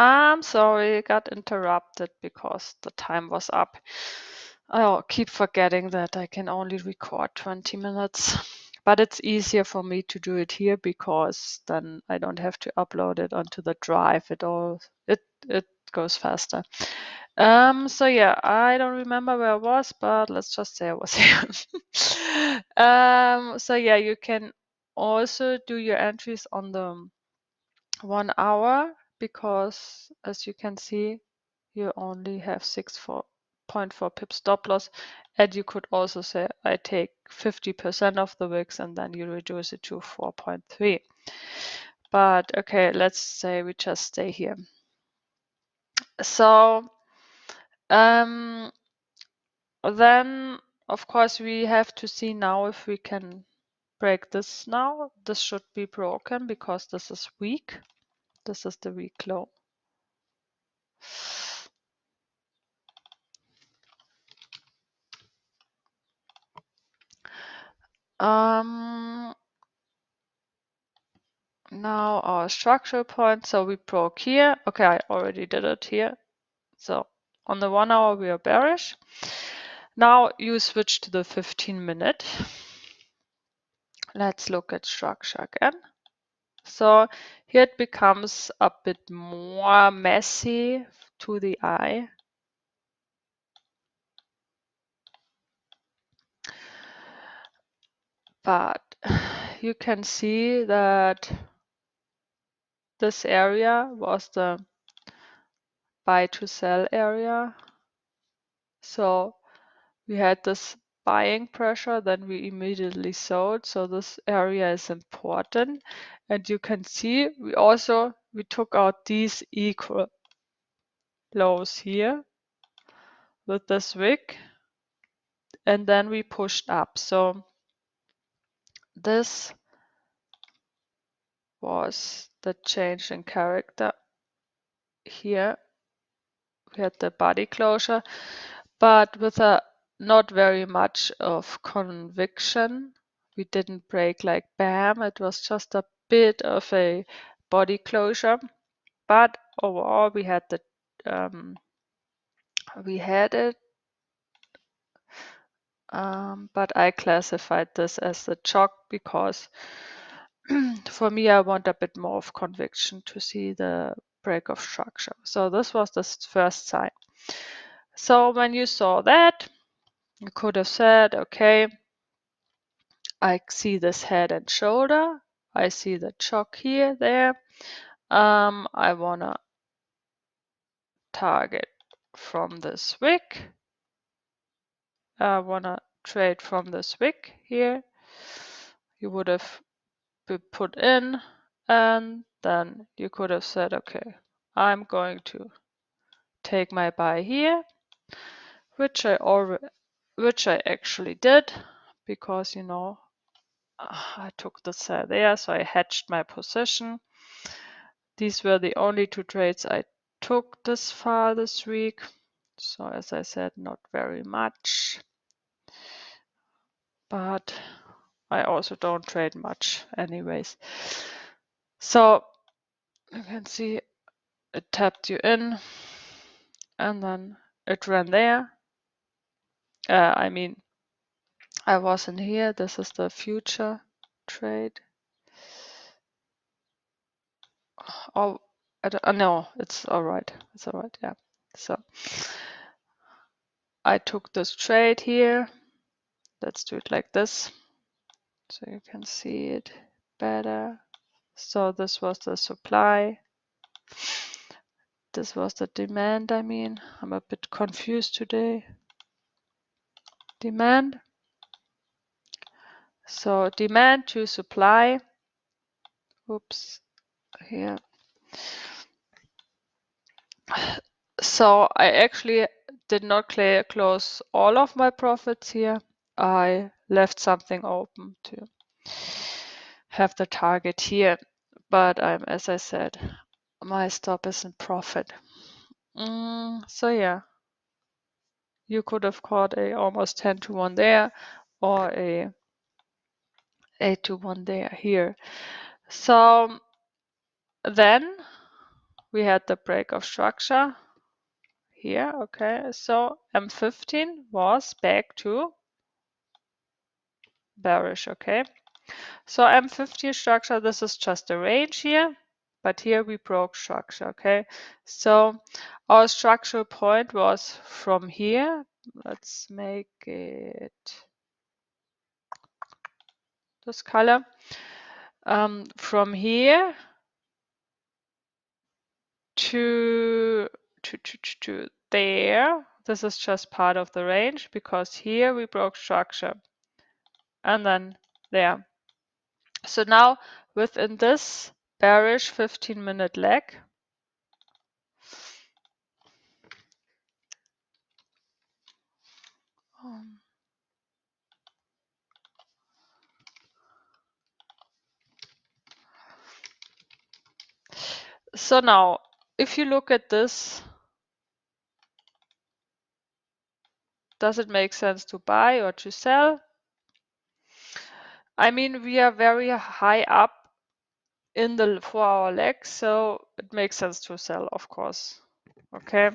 I'm sorry, got interrupted because the time was up. I keep forgetting that I can only record 20 minutes. But it's easier for me to do it here because then I don't have to upload it onto the drive. It goes faster. So yeah, I don't remember where I was, but let's just say I was here. So yeah, you can also do your entries on the 1 hour because as you can see, you only have 6.4 pip stop loss. And you could also say I take 50% of the wicks and then you reduce it to 4.3. But okay, let's say we just stay here. So then of course we have to see now if we can break this now. This should be broken because this is weak. This is the weak low. Now our structural point. So we broke here. Okay, I already did it here. So on the 1 hour we are bearish. Now you switch to the 15-minute. Let's look at structure again. So here it becomes a bit more messy to the eye. But you can see that this area was the buy to sell area. So we had this buying pressure, then we immediately sold. So this area is important. And you can see we took out these equal lows here with this wick, and then we pushed up. So this was the change in character here. We had the body closure, but with a not very much of conviction. We didn't break like bam, it was just a bit of a body closure. But overall we had it, but I classified this as the chalk because for me I want a bit more of conviction to see the break of structure. So this was the first sign. So when you saw that, you could have said, okay, I see this head and shoulder. I see the chalk here, there. I wanna target from this wick. I wanna trade from this wick here. You would have put in, and then you could have said, okay, I'm going to take my buy here, which I actually did because I took the sell there, so I hedged my position. These were the only two trades I took this far this week. So as I said, not very much. But I also don't trade much anyways. So you can see it tapped you in and then it ran there. I was in here. This is the future trade. Oh, no, it's all right. It's all right. Yeah. So I took this trade here. Let's do it like this so you can see it better. So this was the supply. This was the demand. I'm a bit confused today. Demand. So demand to supply. Oops, here. So I actually did not close all of my profits here. I left something open to have the target here, but as I said, my stop is in profit. So yeah, you could have caught a almost 10 to 1 there or a 8 to 1 there here. So then we had the break of structure here. Okay, so M15 was back to bearish. Okay, so M15 structure, this is just a range here, but here we broke structure. Okay, so our structural point was from here. Let's make it this color. From here to there. This is just part of the range because here we broke structure and then there. So now within this bearish 15-minute leg, so now if you look at this, does it make sense to buy or to sell? I mean, we are very high up in the 4-hour leg, so it makes sense to sell, of course. Okay,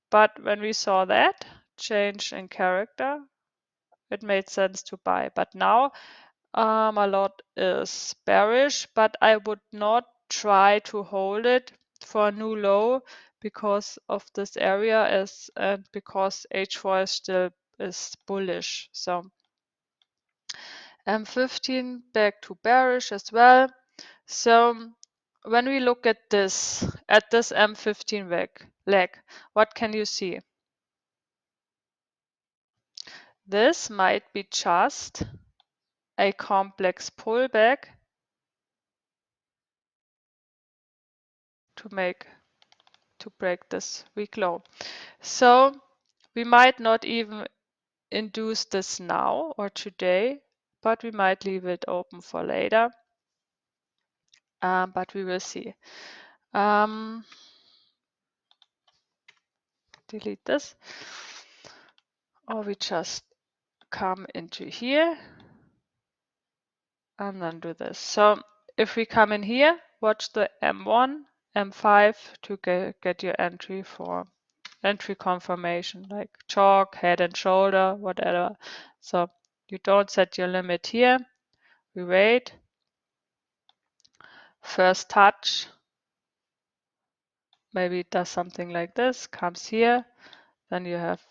but when we saw that change in character, it made sense to buy. But now a lot is bearish, but I would not try to hold it for a new low because of this area is and because H4 is still bullish. So M15 back to bearish as well. So when we look at this M15 leg, what can you see? This might be just a complex pullback to break this week low. So we might not even induce this now or today, but we might leave it open for later. But we will see. Delete this. Or we just come into here and then do this. So if we come in here, watch the M1, M5 to get your entry confirmation, like chalk, head and shoulder, whatever. So you don't set your limit here. We wait. First touch. Maybe it does something like this, comes here. Then you have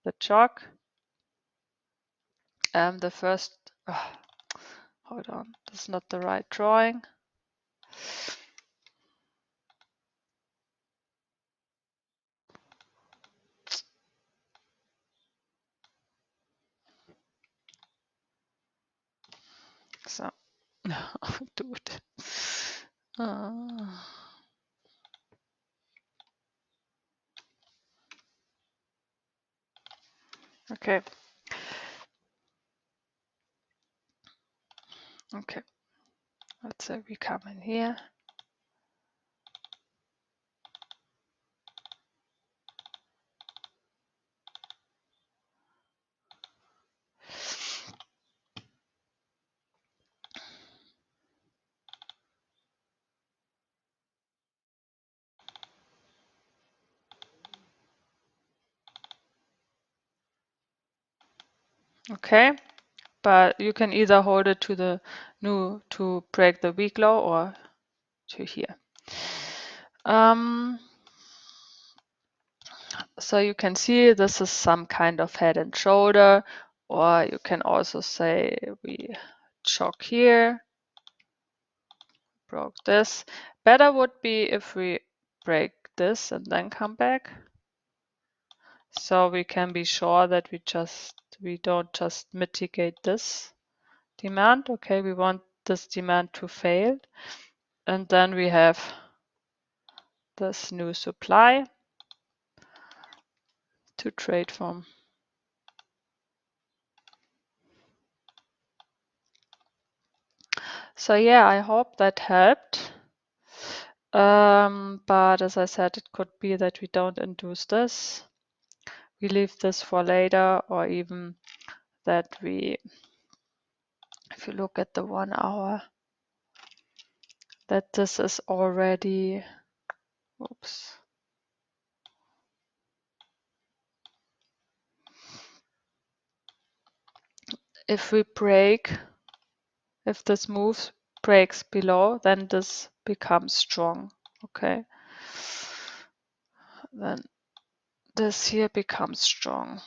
the chalk. The first, hold on, this is not the right drawing. So, dude. Okay. Okay. Let's say we come in here. Okay. But you can either hold it to the new to break the weak low or to here. So you can see this is some kind of head and shoulder, or you can also say we chalk here, broke this. Better would be if we break this and then come back. So we can be sure that we don't just mitigate this demand. Okay, we want this demand to fail. And then we have this new supply to trade from. So yeah, I hope that helped. But as I said, it could be that we don't induce this. We leave this for later, or even that if you look at the 1 hour, that this is already Oops. If we break, if this moves, breaks below, then this becomes strong. Okay. Then this here becomes strong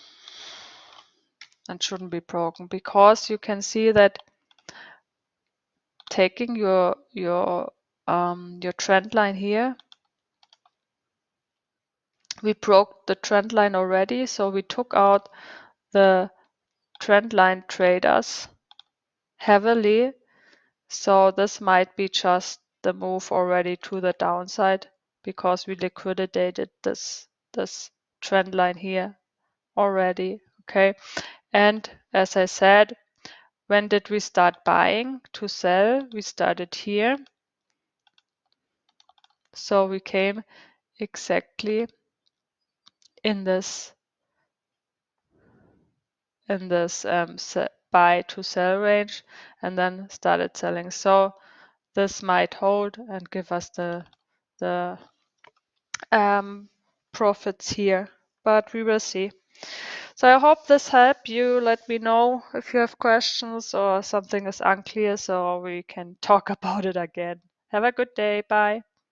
and shouldn't be broken, because you can see that taking your trend line here, we broke the trend line already, so we took out the trend line traders heavily. So this might be just the move already to the downside, because we liquidated this trend line here already. Okay, and as I said, when did we start buying to sell? We started here. So we came exactly in this buy to sell range, and then started selling. So this might hold and give us the profits here, but we will see. So I hope this helped you. Let me know if you have questions or something is unclear, so we can talk about it again. Have a good day. Bye.